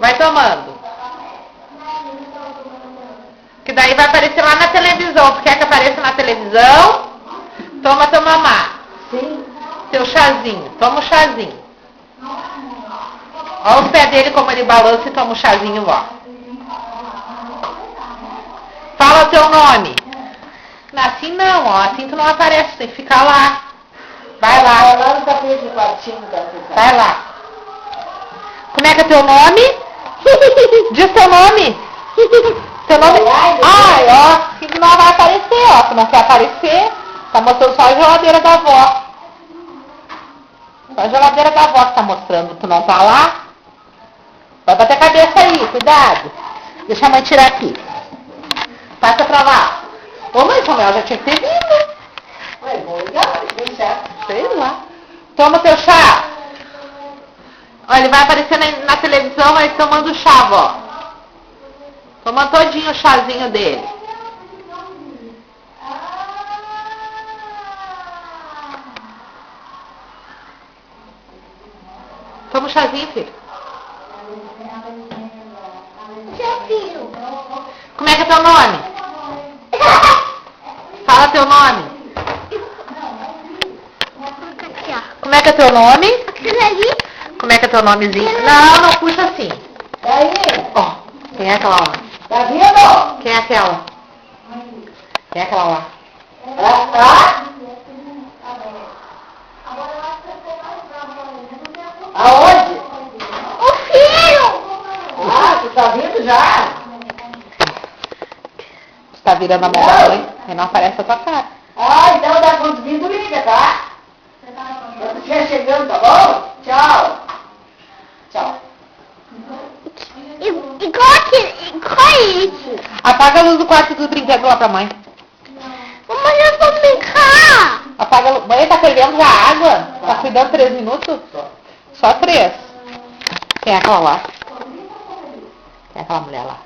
Vai tomando. Que daí vai aparecer lá na televisão. Tu quer que apareça na televisão? Toma teu mamá. Sim. Teu chazinho. Toma o chazinho. Olha os pés dele como ele balança e toma o chazinho, ó. Fala o teu nome. Assim não, ó. Assim tu não aparece. Tem que ficar lá. Vai lá. Vai lá no tapete do quartinho da Vai lá. Como é que é teu nome? Diz teu nome. Teu nome? Ai, ó. Que não vai aparecer, ó. Se não quer aparecer, tá mostrando só a geladeira da avó. Só a geladeira da avó que tá mostrando. Tu não tá lá? Vai bater a cabeça aí, cuidado. Deixa a mãe tirar aqui. Passa pra lá. Ô mãe, Samuel já tinha que ter vindo. Ué, vou ligar, vem chá. Sei lá. Toma teu chá. Olha, ele vai aparecer na televisão, aí tomando chá, ó. Toma todinho o chazinho dele. Toma o chazinho, filho. Como é que é teu nome? Fala teu nome. Como é que é teu nome? Como é que é teu nomezinho? Não, não puxa assim. Daí? Ó, quem é aquela lá? Tá vendo? Quem é aquela? Quem é aquela lá? Aonde? O filho! Tu tá vindo já? Você tá virando a mão da mãe, aí não aparece a tua cara. Então dá quando vindo, liga, tá? Quando estiver chegando, tá bom? Tchau. Tchau. Qual é isso? Apaga a luz do quarto do brinquedo lá pra mãe. Mas eu vou brincar. Apaga a luz. Mãe, tá fervendo já a água? Tá cuidando 3 minutos? Só 3. Quem é aquela lá? Quem é aquela mulher lá?